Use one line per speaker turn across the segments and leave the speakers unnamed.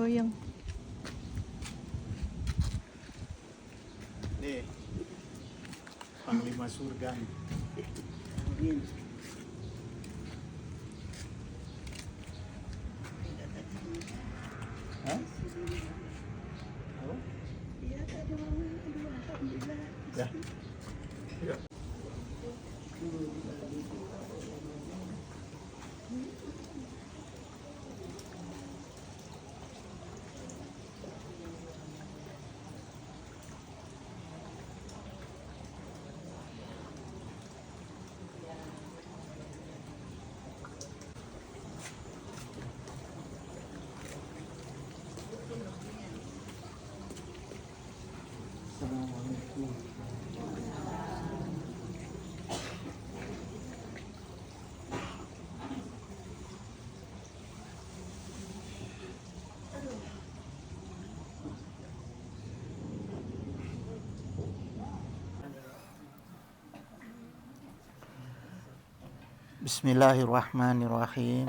goyang.
Nih, Panglima Surga. Hah? Oh? Ya. Ya. Assalamualaikum. Bismillahirrahmanirrahim.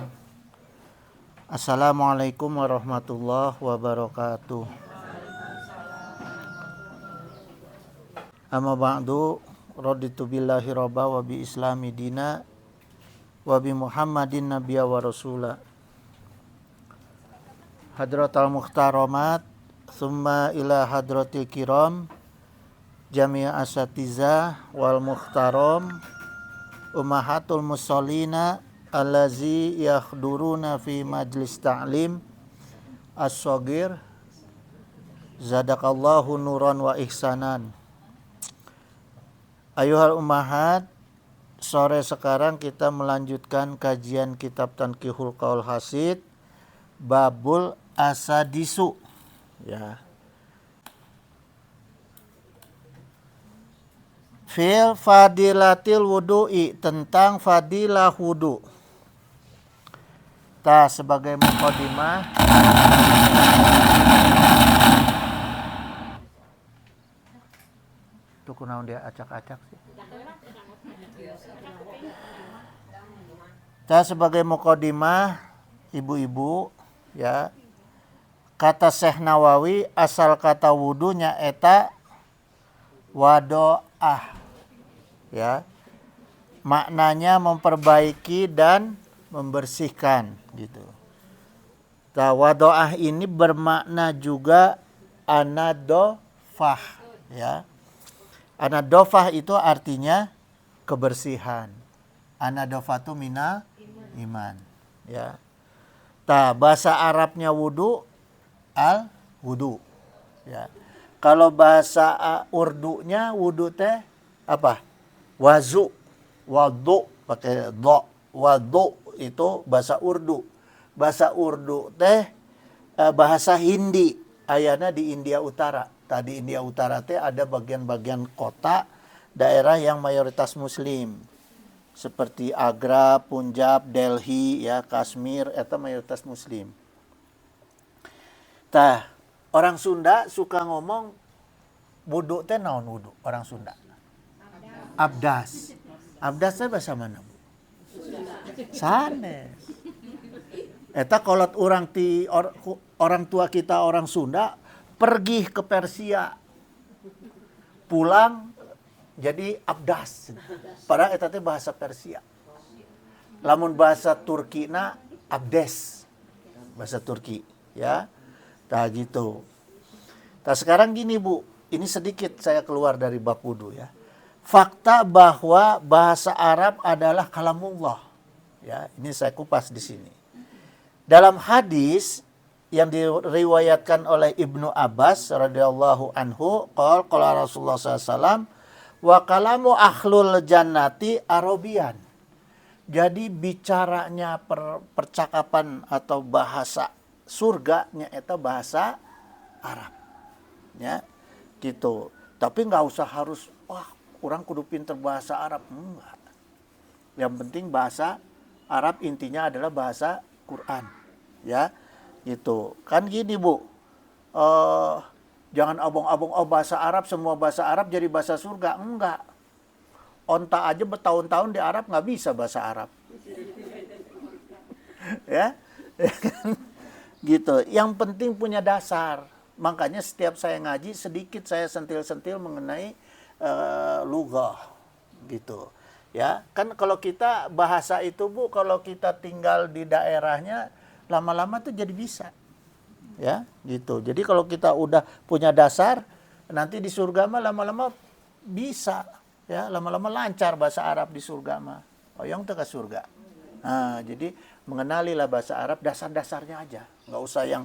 Assalamualaikum warahmatullahi wabarakatuh. Amma ba'du, raditu billahi robba wa bi islami dina wa bi muhammadin nabiyya wa rasula. Hadratal muhtaramat, summa ila hadratil kiram, jami'a asatiza wal muhtaram, ummahatul musallina allazi yakhduruna fi majlis ta'lim as-saghir, zadakallahu nuran wa ihsanan. Ayuhal ummahat, sore sekarang kita melanjutkan kajian kitab Tanqihul Qaul Hasid, Babul Asadisu, ya. Fil fadilatil wudu'i, tentang fadilah wudu. Sebagai mukadimah, tuh kunaon dia acak-acak sih. Sebagai mukadimah, ibu-ibu, ya. Kata Syekh Nawawi, asal kata wudunya eta wadoah, ya. Maknanya memperbaiki dan membersihkan, gitu. Wadoah ini bermakna juga anadofah, ya. Anadofah itu artinya kebersihan. Anadofatu mina iman, ya. Bahasa Arabnya wudu al wudu, ya. Kalau bahasa Urdunya wudu teh apa? Wazu, wadu pakai do. Wadu itu bahasa Urdu. Bahasa Urdu teh bahasa Hindi. Ayana di India Utara. Tadi India Utara teh ada bagian-bagian kota daerah yang mayoritas muslim. Seperti Agra, Punjab, Delhi, ya, Kashmir, eta mayoritas muslim. Orang Sunda suka ngomong wudu teh naon wudu? Orang Sunda. Abdas. Abdas teh bahasa mana, Bu? Sanes. Eta kolot orang tua kita orang Sunda pergi ke Persia, pulang jadi abdas. Padahal eta teh bahasa Persia. Lamun bahasa Turkina abdes, bahasa Turki, ya. Gitu. Sekarang gini, Bu, ini sedikit saya keluar dari bab wudu, ya. Fakta bahwa bahasa Arab adalah kalamullah, ya. Ini saya kupas di sini. Dalam hadis yang diriwayatkan oleh Ibnu Abbas radhiyallahu anhu, qala Rasulullah SAW, wa kalamu akhlul jannati arabian. Jadi bicaranya percakapan atau bahasa surganya eta bahasa Arab, ya, gitu. Tapi nggak usah harus kurang kudu pinter bahasa Arab, enggak. Yang penting bahasa Arab intinya adalah bahasa Quran, ya. Gitu. Kan gini, Bu. Jangan abong-abong bahasa Arab, semua bahasa Arab jadi bahasa surga. Enggak. Onta aja bertahun-tahun di Arab nggak bisa bahasa Arab. Ya. Gitu. Yang penting punya dasar. Makanya setiap saya ngaji sedikit saya sentil-sentil mengenai lughah gitu. Ya, kan kalau kita bahasa itu Bu, kalau kita tinggal di daerahnya lama-lama tuh jadi bisa. Ya, gitu. Jadi kalau kita udah punya dasar, nanti di surga mah lama-lama bisa, ya, lama-lama lancar bahasa Arab di surga mah. Oyong tuh ke surga. Nah, jadi mengenalilah bahasa Arab dasar-dasarnya aja. Nggak usah yang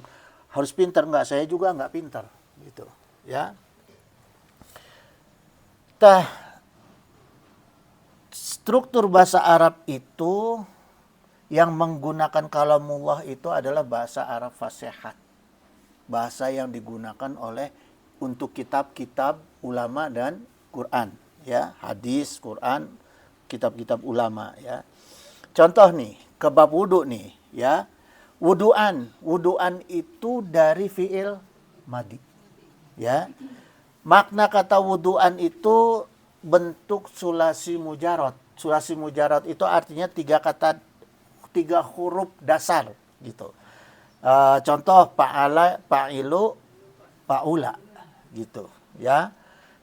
harus pintar, nggak. Saya juga nggak pintar, gitu. Ya. Struktur bahasa Arab itu yang menggunakan kalamullah itu adalah bahasa Arab fasihat. Bahasa yang digunakan oleh untuk kitab-kitab ulama dan Quran, ya, hadis, Quran, kitab-kitab ulama, ya. Contoh nih, ke bab wudu nih, ya. Wuduan itu dari fiil madi. Ya. Makna kata wuduan itu bentuk sulasi mujarad. Sulasi mujarad itu artinya 3 huruf dasar gitu. Contoh fa'ala, fa'ilu, fa'ula gitu, ya.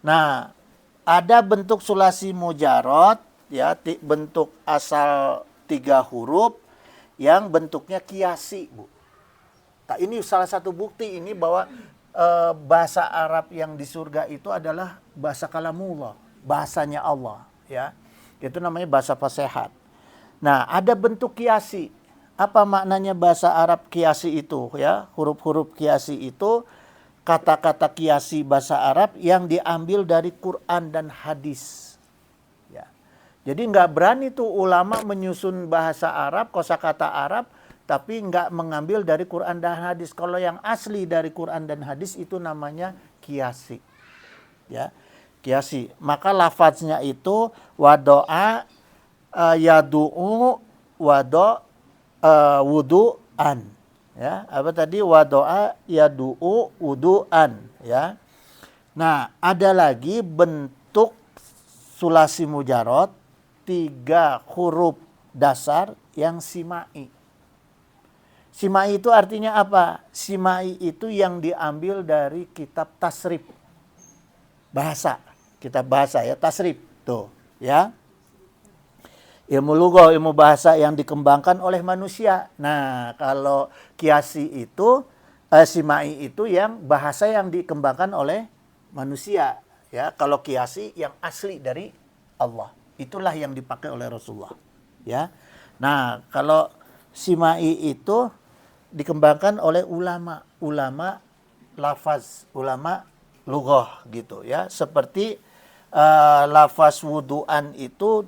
Nah, ada bentuk sulasi mujarad, ya, bentuk asal 3 huruf yang bentuknya kiasi, Bu. Nah, ini salah satu bukti ini bahwa bahasa Arab yang di surga itu adalah bahasa kalamullah, bahasanya Allah, ya. Itu namanya bahasa fasihat. Nah, ada bentuk kiasi. Apa maknanya bahasa Arab kiasi itu, ya? Huruf-huruf kiasi itu kata-kata kiasi bahasa Arab yang diambil dari Quran dan hadis. Ya. Jadi nggak berani tuh ulama menyusun bahasa Arab, kosakata Arab, tapi nggak mengambil dari Quran dan hadis. Kalau yang asli dari Quran dan hadis itu namanya kiasi. Ya, kiasi. Maka lafaznya itu wadoa yadu'u wado wudu'an. Ya, apa tadi wadoa yadu'u wudu'an, ya. Nah, ada lagi bentuk sulasi mujarad 3 huruf dasar yang simai. Simai itu artinya apa? Simai itu yang diambil dari kitab tasrif. Bahasa, kitab bahasa, ya, tasrif. Tuh, ya. Ilmu lughah, ilmu bahasa yang dikembangkan oleh manusia. Nah, kalau kiasi itu, simai itu yang bahasa yang dikembangkan oleh manusia. Ya, kalau kiasi yang asli dari Allah. Itulah yang dipakai oleh Rasulullah. Ya. Nah, kalau simai itu dikembangkan oleh ulama lafaz, ulama lughah gitu, ya. Seperti lafaz wudu'an itu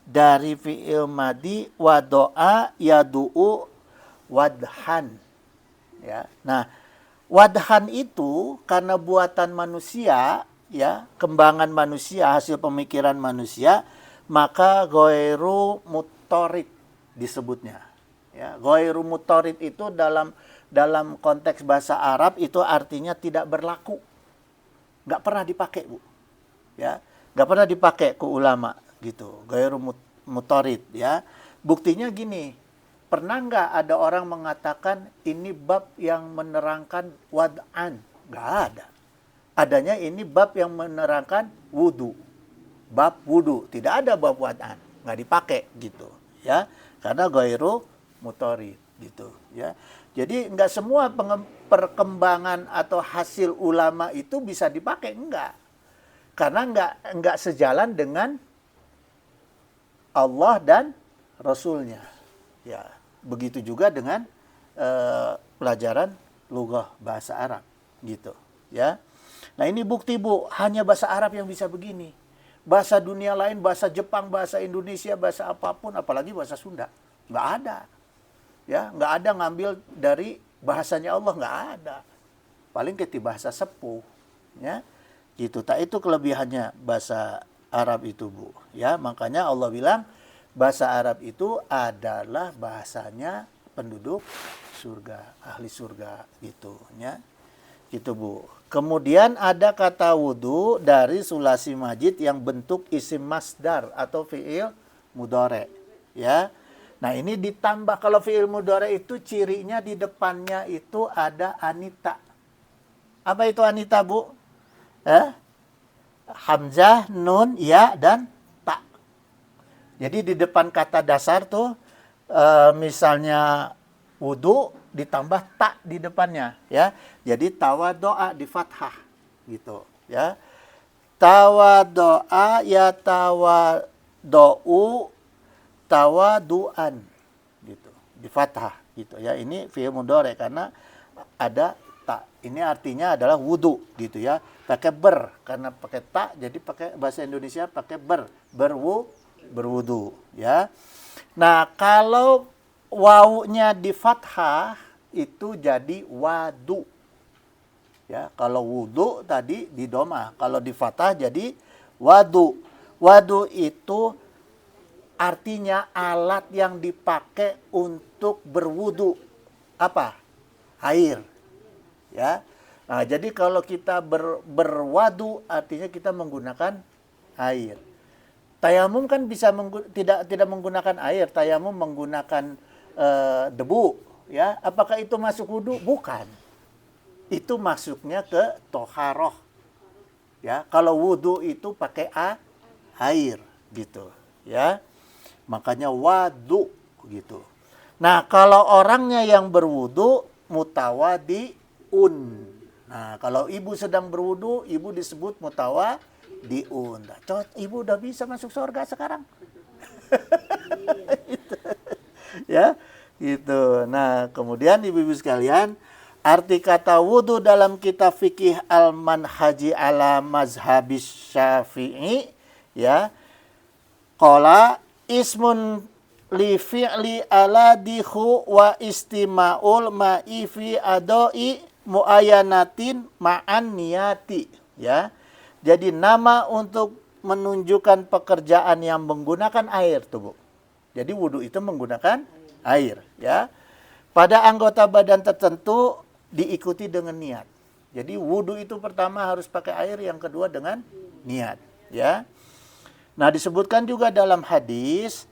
dari fi'il madi wadoa yadu'u wadhan, ya. Nah, wadhan itu karena buatan manusia, ya, kembangan manusia, hasil pemikiran manusia, maka ghairu muttarid disebutnya, ya. Ghairu muttarid itu dalam konteks bahasa Arab itu artinya tidak berlaku, nggak pernah dipakai, Bu, ya, nggak pernah dipakai ke ulama gitu, ghairu muttarid, ya. Buktinya gini, pernah nggak ada orang mengatakan ini bab yang menerangkan wad'an? Nggak ada. Adanya ini bab yang menerangkan wudu, bab wudu, tidak ada bab wad'an, nggak dipakai gitu, ya, karena ghairu muttarid gitu, ya. Jadi nggak semua perkembangan atau hasil ulama itu bisa dipakai, enggak, karena nggak sejalan dengan Allah dan Rasulnya. Ya, begitu juga dengan pelajaran lughah bahasa Arab gitu, ya. Nah, ini bukti, Bu, hanya bahasa Arab yang bisa begini. Bahasa dunia lain, bahasa Jepang, bahasa Indonesia, bahasa apapun, apalagi bahasa Sunda, nggak ada. Ya, nggak ada ngambil dari bahasanya Allah, nggak ada. Paling ketika bahasa sepuh, ya. Gitu. Tak, itu kelebihannya bahasa Arab itu, Bu, ya. Makanya Allah bilang bahasa Arab itu adalah bahasanya penduduk surga, ahli surga gitu, ya. Gitu, Bu. Kemudian ada kata wudu dari sulasi majid yang bentuk isim masdar atau fiil mudhari, ya. Nah, ini ditambah kalau fi'il mudhari itu cirinya di depannya itu ada anita. Apa itu anita, Bu? Hamzah, nun, ya, dan ta. Jadi di depan kata dasar tuh misalnya wudu ditambah ta di depannya, ya. Jadi tawadoa di fathah gitu, ya. Tawadoa ya tawadou tawaduan gitu di fathah gitu ya. Ini fi'il mudhari karena ada ta. Ini artinya adalah wudu gitu ya. Pakai ber karena pakai ta jadi pakai bahasa Indonesia pakai berwudu ya. Nah, kalau wawunya di fathah itu jadi wadu. Ya, kalau wudu tadi di doma, kalau di fathah jadi wadu. Wadu itu artinya alat yang dipakai untuk berwudu. Apa? Air. Ya. Nah, jadi kalau kita berwadu artinya kita menggunakan air. Tayamum kan bisa tidak menggunakan air, tayamum menggunakan debu, ya. Apakah itu masuk wudu? Bukan. Itu masuknya ke toharoh. Ya, kalau wudu itu pakai air gitu, ya. Makanya wadu gitu. Nah, kalau orangnya yang berwudu mutawadiun. Nah, kalau ibu sedang berwudu, ibu disebut mutawadiun. Ibu udah bisa masuk surga sekarang. Gitu. Ya, gitu. Nah, kemudian ibu-ibu sekalian, arti kata wudu dalam kitab fikih Al-Manhaji ala Mazhabis Syafi'i, ya. Qala ismun li fi'li aladihu wa istima'ul ma'i fi adoi muayyanatin ma'an niyati, ya. Jadi nama untuk menunjukkan pekerjaan yang menggunakan air tuh, Bu. Jadi wudu itu menggunakan air, ya. Pada anggota badan tertentu diikuti dengan niat. Jadi wudu itu pertama harus pakai air, yang kedua dengan niat, ya. Nah, disebutkan juga dalam hadis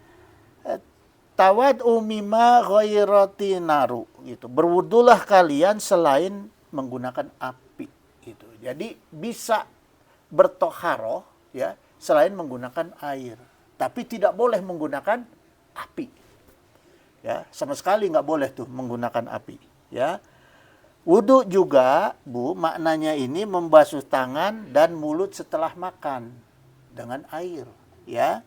tawad'u mimma ghairati naru gitu. Berwudulah kalian selain menggunakan api gitu. Jadi bisa bertoharoh ya selain menggunakan air. Tapi tidak boleh menggunakan api. Ya, sama sekali nggak boleh tuh menggunakan api, ya. Wudu juga, Bu, maknanya ini membasuh tangan dan mulut setelah makan dengan air, ya.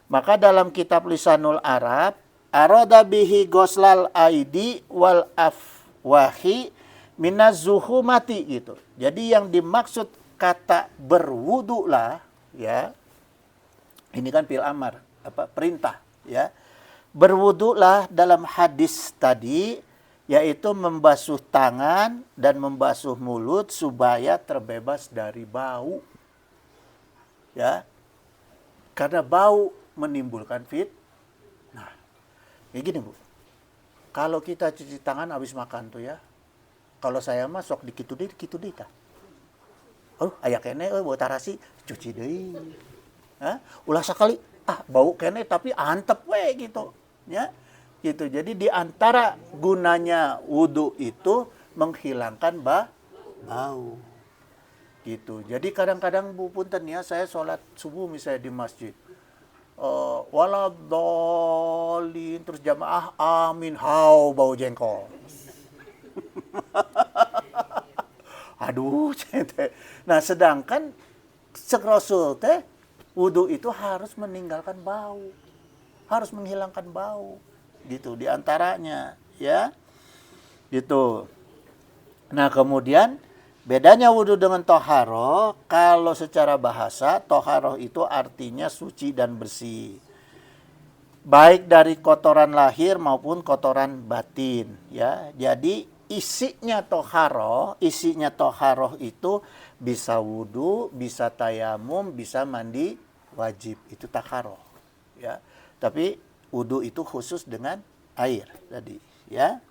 Maka dalam kitab Lisanul Arab, arada bihi goslal aidi wal afwahi minaz zuhumati gitu. Jadi yang dimaksud kata berwudu lah, ya. Ini kan fil amar, perintah, ya. Berwudulah dalam hadis tadi yaitu membasuh tangan dan membasuh mulut supaya terbebas dari bau. Ya. Karena bau menimbulkan Nah, kayak gini, Bu. Kalau kita cuci tangan habis makan tuh ya. Kalau saya mah sok dikitu deui tah. Oh, aya kene bau tarasi cuci deui. Hah? Ulah sakali bau kene tapi antep we gitu. Ya. Gitu. Jadi di antara gunanya wudu itu menghilangkan bau. Gitu. Jadi kadang-kadang Bu punten ya, saya sholat subuh misalnya di masjid. Waladolin terus jamaah amin bau jengkol. Aduh, cete. Nah, sedangkan Rasul teh wudu itu harus meninggalkan bau. Harus menghilangkan bau. Gitu di antaranya, ya. Gitu. Nah, kemudian bedanya wudu dengan toharoh, kalau secara bahasa, toharoh itu artinya suci dan bersih. Baik dari kotoran lahir maupun kotoran batin. Ya. Jadi isinya toharoh itu bisa wudu, bisa tayamum, bisa mandi wajib. Itu toharoh. Ya. Tapi wudu itu khusus dengan air tadi. Ya.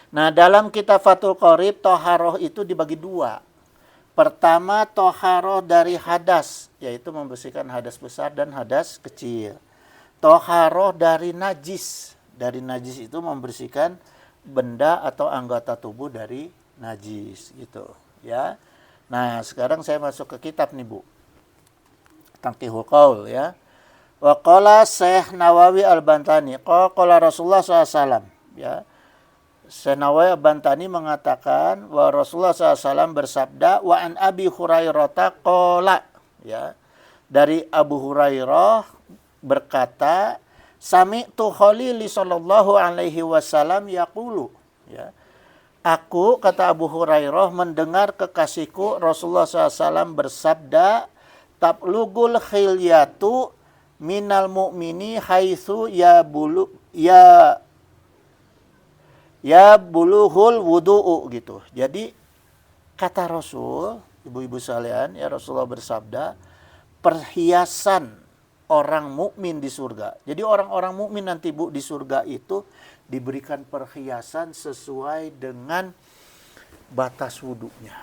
Nah, dalam kitab Fathul Qorib, toharoh itu dibagi dua. Pertama, toharoh dari hadas, yaitu membersihkan hadas besar dan hadas kecil. Toharoh dari najis. Dari najis itu membersihkan benda atau anggota tubuh dari najis gitu ya. Nah, sekarang saya masuk ke kitab nih, Bu. Tanqihul Qaul ya. Wa qala Syekh Nawawi Al-Bantani, qala Rasulullah SAW ya. Syekh Nawawi Al-Bantani mengatakan bahwa Rasulullah SAW bersabda, wa an Abi Hurairah qala ya. Dari Abu Hurairah berkata, sami'tu Khalili sallallahu alaihi wasallam yaqulu ya. Aku, kata Abu Hurairah, mendengar kekasihku Rasulullah SAW bersabda, tablugul khilyatu minal mu'mini haitsu ya buluhul wudu'u gitu. Jadi kata Rasul, ibu-ibu sekalian, ya Rasulullah bersabda, perhiasan orang mukmin di surga. Jadi orang-orang mukmin nanti, Bu, di surga itu diberikan perhiasan sesuai dengan batas wudunya.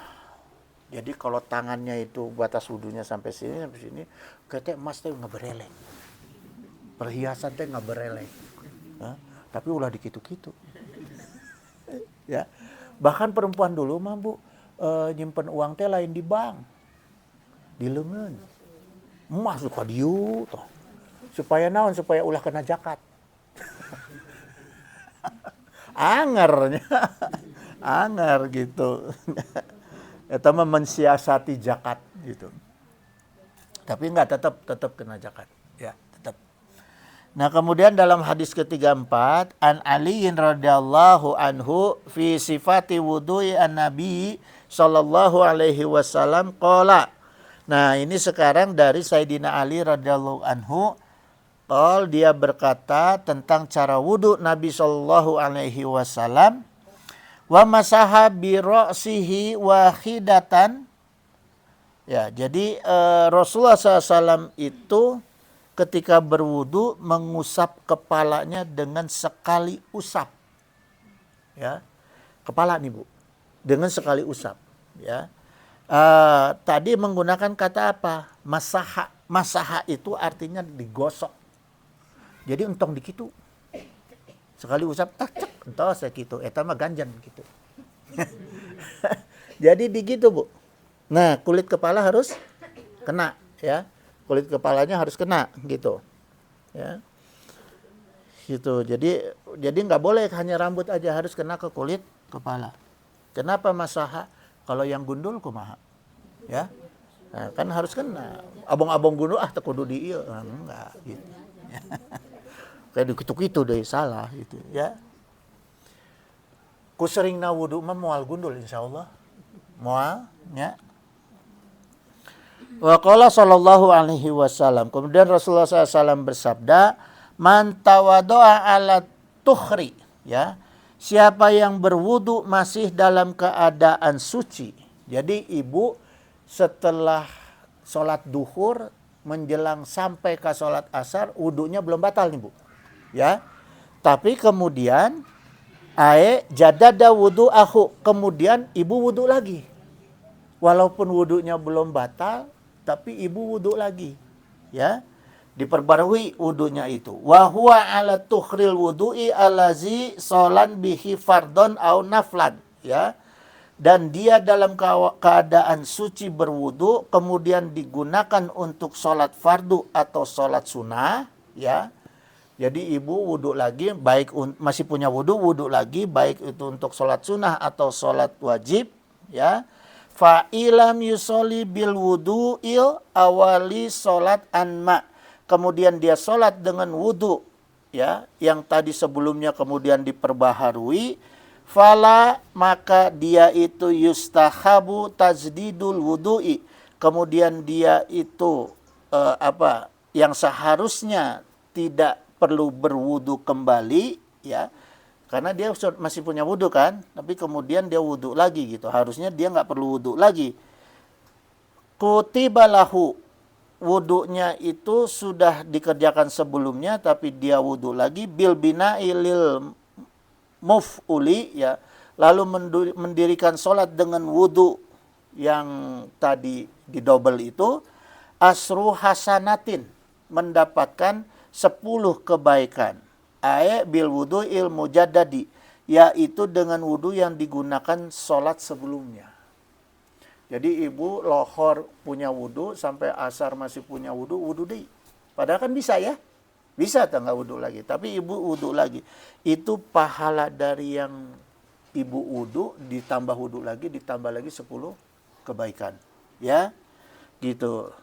Jadi kalau tangannya itu batas wudunya sampai sini, kata emas teh nggak bereleng. Perhiasan teh nggak bereleng. Tapi ulah dikitu-kitu. Ya. Bahkan perempuan dulu mah, Bu, nyimpen uang teh lain di bank. Di leungeun. Emas suka diu toh. Supaya naon? Supaya ulah kena zakat. Angernya. Anger gitu. Eta mah mensiasati zakat gitu. Tapi enggak, tetap kena zakat. Ya, tetap. Nah, kemudian dalam hadis ke-34, an Ali radhiyallahu anhu fi sifati wudu'i an-nabi sallallahu alaihi wasallam qala. Nah, ini sekarang dari Sayyidina Ali radhiyallahu anhu, dia berkata tentang cara wudu Nabi sallallahu alaihi wasallam, wa masaha bi ra'sihi wahidatan. Ya, jadi Rasulullah SAW itu ketika berwudu mengusap kepalanya dengan sekali usap. Ya. Kepala nih, Bu. Dengan sekali usap, ya. Tadi menggunakan kata apa? Masaha. Masaha itu artinya digosok. Jadi entong dikitu. Sekali usap, cek, entos gitu. Eta mah ganjan gitu. Jadi digitu, Bu. Nah, kulit kepala harus kena, ya. Kulit kepalanya harus kena gitu. Ya. Gitu. Jadi nggak boleh hanya rambut aja, harus kena ke kulit kepala. Kenapa masaha? Kalau yang gundul kumaha? Ya. Nah, kan harus kena. Abang-abang gundul tekudu di ieu. Enggak gitu. Kayak dikitu-kitu deh salah gitu, ya. Ku seringna wudu mah moal gundul insyaallah. Moal nya. Wa qala sallallahu alaihi wasallam. Kemudian Rasulullah SAW bersabda, man tawaddo'a ala tuhri, ya. Siapa yang berwudu masih dalam keadaan suci. Jadi ibu setelah sholat duhur menjelang sampai ke sholat asar, wudunya belum batal nih, Bu. Ya. Tapi kemudian jadada wudu'ahu, kemudian ibu wudu lagi. Walaupun wudunya belum batal, tapi ibu wudu lagi. Ya. Diperbarui wudunya itu. Wa huwa ala tukhril wudu'i allazi sholan bihi fardon au naflan, ya. Dan dia dalam keadaan suci berwudu, kemudian digunakan untuk sholat fardu atau sholat sunnah, ya. Jadi ibu wudu lagi, baik masih punya wudu lagi, baik itu untuk sholat sunnah atau sholat wajib, ya. Fa ilam yusolli bil wudu'il awali sholat anma. Kemudian dia sholat dengan wudu, ya, yang tadi sebelumnya kemudian diperbaharui, fala, maka dia itu yustahabu tajdidul wudu'i, kemudian dia itu yang seharusnya tidak perlu berwudu kembali, ya, karena dia masih punya wudu kan, tapi kemudian dia wudu lagi gitu, harusnya dia nggak perlu wudu lagi. Kutibalahu, wudunya itu sudah dikerjakan sebelumnya, tapi dia wudu lagi, bil bina'i lil muf'uli, ya, lalu mendirikan sholat dengan wudu yang tadi didobel itu, asru hasanatin, mendapatkan 10 kebaikan. Bil wudu'il mujaddadi, yaitu dengan wudu yang digunakan sholat sebelumnya. Jadi ibu lohor punya wudu, sampai asar masih punya wudu deh. Padahal kan bisa ya. Bisa atau nggak wudu lagi. Tapi ibu wudu lagi. Itu pahala dari yang ibu wudu, ditambah wudu lagi, ditambah lagi 10 kebaikan. Ya, gitu.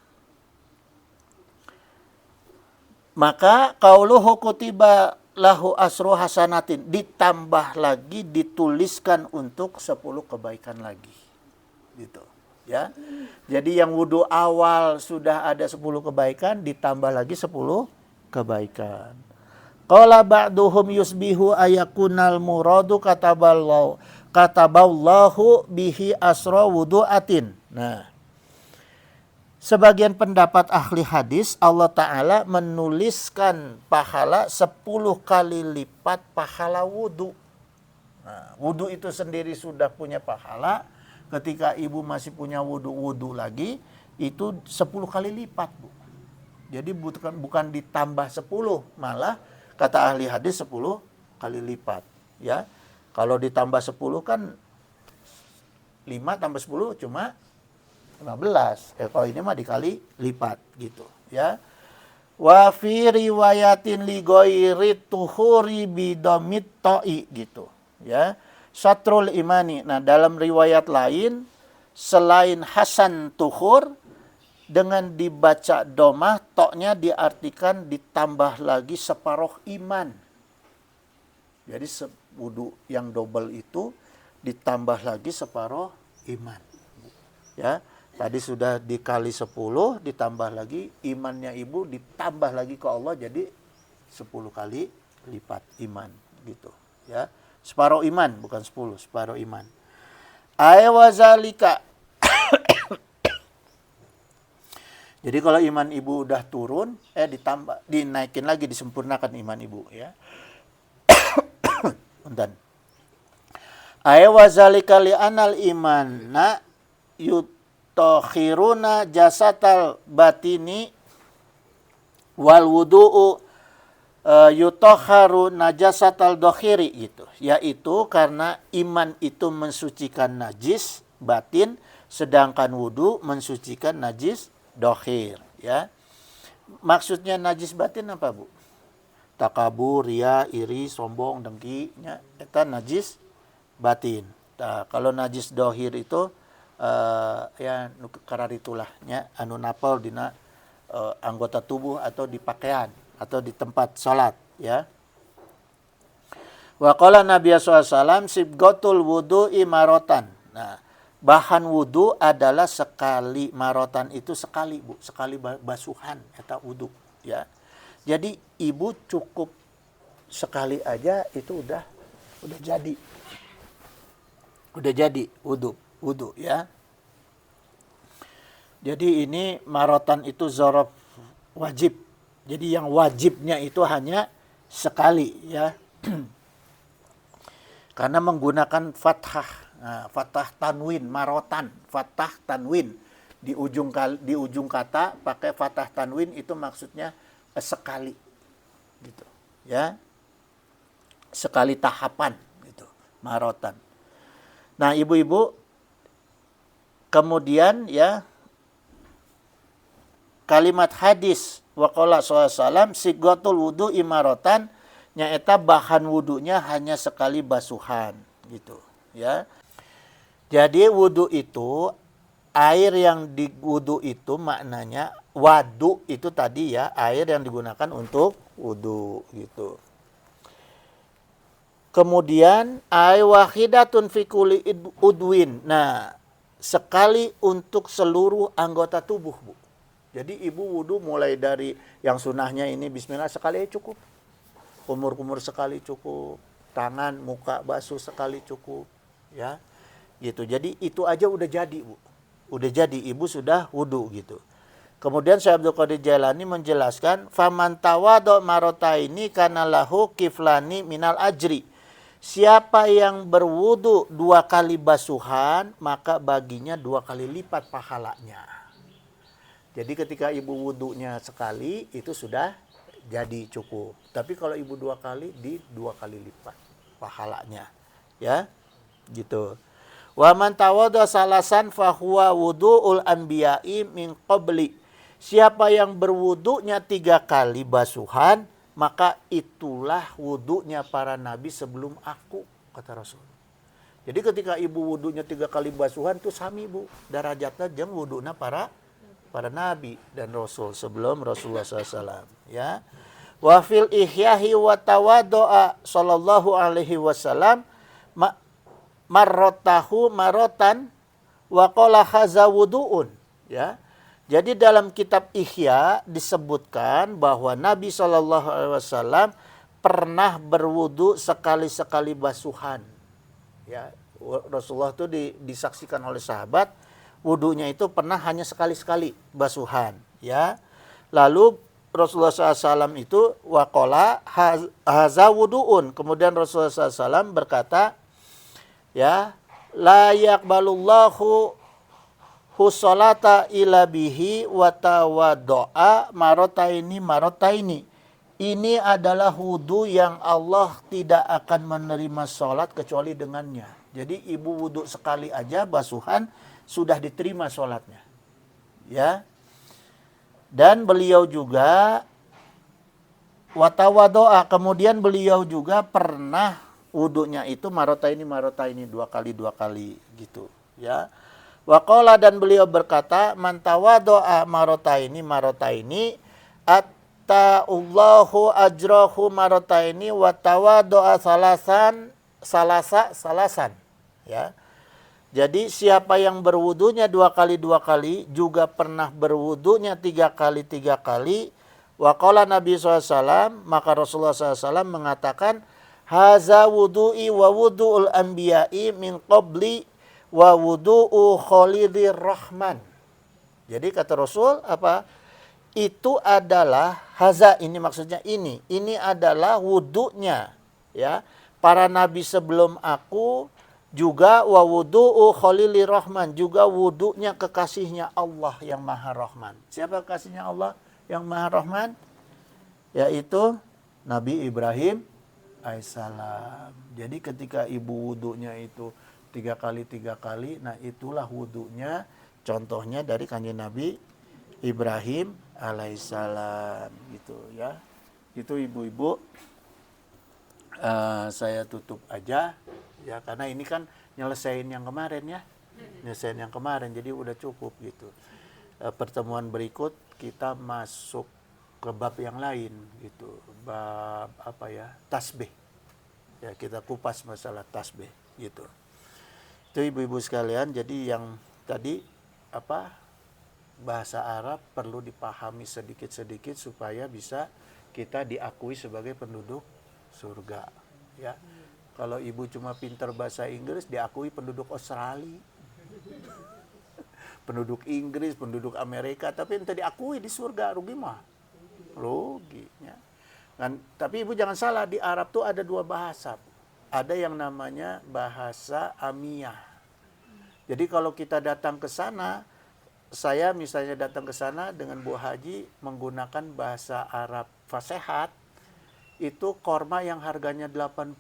Maka qauluhu kutiba lahu asru hasanatin, ditambah lagi, dituliskan untuk 10 kebaikan lagi. Gitu. Ya. Jadi yang wudu awal sudah ada 10 kebaikan, ditambah lagi 10 kebaikan. Qala ba'duhum yusbihu ayakunal muradu kataballahu bihi asra wudu'atin. Nah, sebagian pendapat ahli hadis, Allah Ta'ala menuliskan pahala 10 kali lipat pahala wudu. Nah, wudu itu sendiri sudah punya pahala. Ketika ibu masih punya wudu lagi, itu 10 kali lipat, Bu. Jadi bukan ditambah 10, malah kata ahli hadis 10 kali lipat. Ya, kalau ditambah 10 kan 5 tambah 10 cuma 15. Kalau ini mah dikali lipat gitu, ya. Wa fi riwayatin li ghairi tuhuri bidomit ta'i gitu, ya. Satrul imani. Nah, dalam riwayat lain selain hasan tuhur dengan dibaca domah, toknya diartikan ditambah lagi separuh iman. Jadi wudu yang double itu ditambah lagi separuh iman. Ya, tadi sudah dikali 10, ditambah lagi imannya ibu, ditambah lagi ke Allah jadi 10 kali lipat iman gitu. Ya, separuh iman, bukan 10, separuh iman. Aywazalika. Jadi kalau iman ibu udah turun, ditambah, dinaikin lagi, disempurnakan iman ibu, ya. Dan aywazalika li anal imanna yutakhiruna jasatal batini wal wudu'u yutokharu najasatal dokhiri gitu. Yaitu karena iman itu mensucikan najis batin, sedangkan wudu mensucikan najis dokhir. Ya, maksudnya najis batin apa, Bu? Takabur, ria, iri, sombong, dengki, itu najis batin. Nah, kalau najis dohir itu ya kararitulah nya anu napal dina anggota tubuh atau di pakaian atau di tempat sholat, ya. Wa qala Nabi SAW sibgotul wudu'i marotan. Nah, bahan wudu adalah sekali, marotan itu sekali, Bu, sekali basuhan eta wudu, ya. Jadi ibu cukup sekali aja itu udah jadi. Udah jadi wudu, ya. Jadi ini marotan itu zorof wajib. Jadi yang wajibnya itu hanya sekali, ya. Karena menggunakan fathah. Nah, fathah tanwin, marotan, fathah tanwin. Di ujung kata pakai fathah tanwin itu maksudnya sekali. Gitu, ya. Sekali tahapan gitu, marotan. Nah, ibu-ibu, kemudian ya kalimat hadis waqala sallallahu sigatul wudu imarotan, nyaeta bahan wudunya hanya sekali basuhan gitu, ya. Jadi wudu itu air yang diwudu itu maknanya wadu itu tadi ya, air yang digunakan untuk wudu gitu. Kemudian ay wahidatun fi kulli udwin. Nah, sekali untuk seluruh anggota tubuh, Bu. Jadi ibu wudu mulai dari yang sunahnya ini bismillah sekali cukup. Kumur-kumur sekali cukup. Tangan, muka basuh sekali cukup, ya. Gitu. Jadi itu aja udah jadi, Bu. Udah jadi, ibu sudah wudu gitu. Kemudian Syekh Abdul Qadir Jailani menjelaskan faman tawadha marotaini kana lahu kiflani minal ajri. Siapa yang berwudu 2 kali basuhan, maka baginya 2 kali lipat pahalanya. Jadi ketika ibu wudunya sekali, itu sudah jadi cukup. Tapi kalau ibu 2 kali, di 2 kali lipat pahalanya. Ya, gitu. Wa man tawadda salasan fahuwa wudu'ul anbiya'i min qabli. Siapa yang berwudunya 3 kali basuhan, maka itulah wudunya para nabi sebelum aku, kata Rasul. Jadi ketika ibu wudunya 3 kali basuhan itu sami bu, darajatnya jeung wuduna para nabi dan rasul sebelum Rasulullah SAW. Ya. Wa fil ihyahi wa tawaddo'a sallallahu alaihi wasallam marrotahu marotan wa qala haza wudu'un. Ya. Jadi dalam kitab Ihya disebutkan bahwa Nabi SAW pernah berwudu sekali-sekali basuhan. Ya, Rasulullah itu disaksikan oleh sahabat, wudunya itu pernah hanya sekali-sekali basuhan. Ya, lalu Rasulullah SAW itu waqala haza wudu'un. Kemudian Rasulullah SAW berkata, ya, la yaqbalullahu husolata ila bihi wa tawaddo'a marotaini. Ini adalah wudu yang Allah tidak akan menerima sholat kecuali dengannya. Jadi ibu wudu sekali aja basuhan sudah diterima sholatnya. Ya. Dan beliau juga wa tawaddo'a, kemudian beliau juga pernah wudunya itu marotaini 2 kali gitu. Ya. Waqala, dan beliau berkata, man tawaddo'a marotaini atta'ullahu ajrahu marotaini wa tawaddo'a salasan. Ya. Jadi siapa yang berwudunya 2 kali juga pernah berwudunya 3 kali. Waqala Nabi SAW, maka Rasulullah SAW mengatakan, haza wudu'i wa wudu'ul anbiya'i min qabli wa wudu'u Khalilir Rahman. Jadi kata Rasul apa? Itu adalah haza, ini maksudnya ini adalah wudunya ya para nabi sebelum aku, juga wa wudu'u Khalilir Rahman, juga wudunya kekasihnya Allah yang Maha Rahman. Siapa kekasihnya Allah yang Maha Rahman? Yaitu Nabi Ibrahim alaihissalam. Jadi ketika ibu wudunya itu 3 kali, nah itulah wudunya, contohnya dari kanjeng Nabi Ibrahim alaihissalam gitu ya. Itu ibu-ibu, saya tutup aja ya, karena ini kan nyelesain yang kemarin ya, jadi udah cukup gitu. Pertemuan berikut kita masuk ke bab yang lain gitu, bab apa ya, tasbih ya, kita kupas masalah tasbih gitu. Itu ibu-ibu sekalian, jadi yang tadi apa, bahasa Arab perlu dipahami sedikit-sedikit supaya bisa kita diakui sebagai penduduk surga ya. Kalau ibu cuma pintar bahasa Inggris, diakui penduduk Australia, penduduk Inggris, penduduk Amerika, tapi ente diakui di surga, rugi mah, rugi ya. Dan tapi ibu jangan salah, di Arab tuh ada 2 bahasa. Ada yang namanya bahasa Amiyah. Jadi kalau kita datang ke sana, saya misalnya datang ke sana dengan Bu Haji menggunakan bahasa Arab fasihat, itu korma yang harganya 80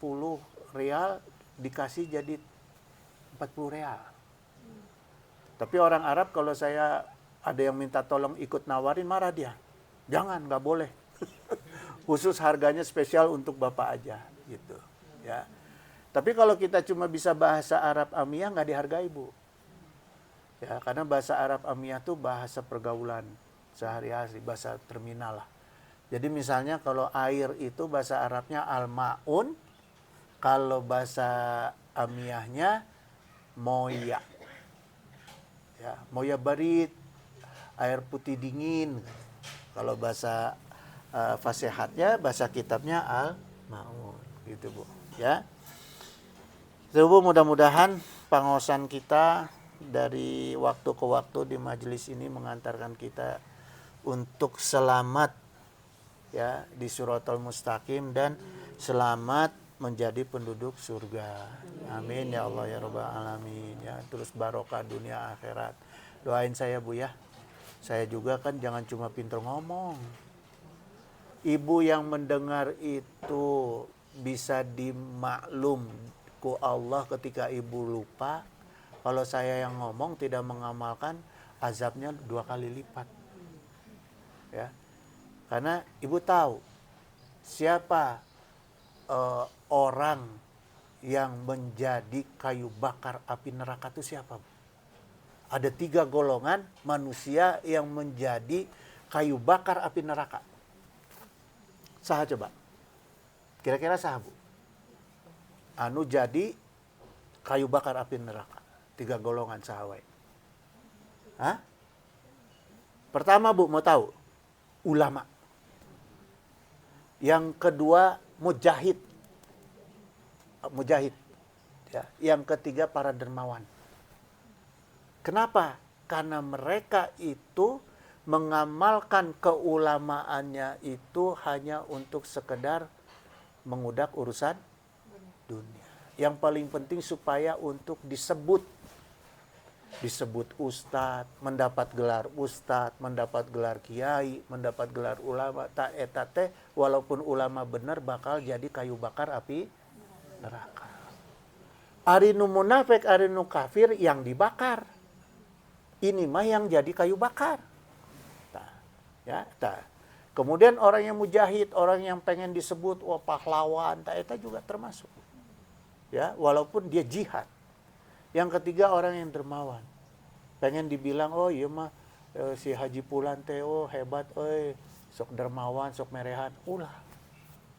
rial dikasih jadi 40 rial. Tapi orang Arab kalau saya ada yang minta tolong ikut nawarin, marah dia. Jangan, nggak boleh. Khusus harganya spesial untuk Bapak aja gitu ya. Tapi kalau kita cuma bisa bahasa Arab Amiyah, nggak dihargai Bu. Ya, karena bahasa Arab Amiyah itu bahasa pergaulan sehari-hari, bahasa terminal lah. Jadi misalnya kalau air itu bahasa Arabnya al-ma'un, kalau bahasa Amiyahnya moya. Ya, moya barit, air putih dingin. Kalau bahasa fasihatnya, bahasa kitabnya al-ma'un gitu Bu. Ya. Itu Bu, mudah-mudahan pengawasan kita dari waktu ke waktu di majelis ini mengantarkan kita untuk selamat ya di Shiratal Mustaqim dan selamat menjadi penduduk surga. Amin ya Allah ya Rabbal alamin ya. Terus barokah dunia akhirat. Doain saya Bu ya. Saya juga kan jangan cuma pintar ngomong. ibu yang mendengar itu bisa dimaklum ku Allah ketika ibu lupa. Kalau saya yang ngomong tidak mengamalkan, azabnya 2 kali lipat. Ya. Karena ibu tahu siapa orang yang menjadi kayu bakar api neraka itu siapa? Ada 3 golongan manusia yang menjadi kayu bakar api neraka. Saha coba? Kira-kira saha, Bu? Anu jadi kayu bakar api neraka. 3 golongan saha wae? Hah? Pertama, Bu, mau tahu? Ulama. Yang kedua, mujahid. Mujahid. Ya. Yang ketiga, para dermawan. Kenapa? Karena mereka itu mengamalkan keulamaannya itu hanya untuk sekedar mengudak urusan dunia. Yang paling penting supaya untuk disebut ustadz, mendapat gelar ustadz, mendapat gelar kiai, mendapat gelar ulama, tak eta teh walaupun ulama benar bakal jadi kayu bakar api neraka. Ari nu munafik, ari nu kafir yang dibakar. Ini mah yang jadi kayu bakar. Ya, kemudian orang yang mujahid, orang yang pengen disebut pahlawan, eta juga termasuk. Ya, walaupun dia jihad. Yang ketiga orang yang dermawan. Pengen dibilang, oh iya mah si Haji Pulan teh hebat, sok dermawan, sok merehan. Ulah.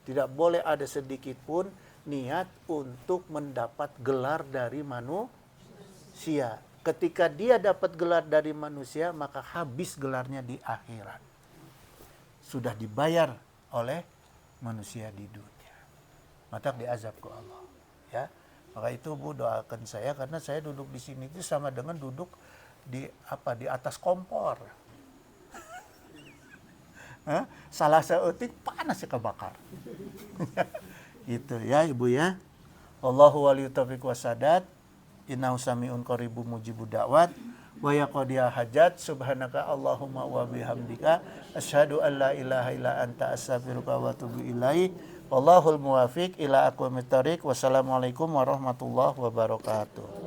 Tidak boleh ada sedikit pun niat untuk mendapat gelar dari manusia. Ketika dia dapat gelar dari manusia, maka habis gelarnya di akhirat. Sudah dibayar oleh manusia di dunia. Maka diazab ke Allah. Ya. Maka itu Bu doakan saya, karena saya duduk di sini itu sama dengan duduk di atas kompor. Salah seeutik panas ya kebakar. Gitu ya Ibu ya. Allahu waliyut taufiq wasadat. Innahu sami'un qaribun mujibud da'wat. Wa yaqdiya hajat. Subhanaka Allahumma wa bihamdika asyhadu an la ilaha illa anta astaghfiruka wa atubu ilaik. Wallahul muwafiq ila aqwamit thoriq. Wassalamualaikum warahmatullahi wabarakatuh.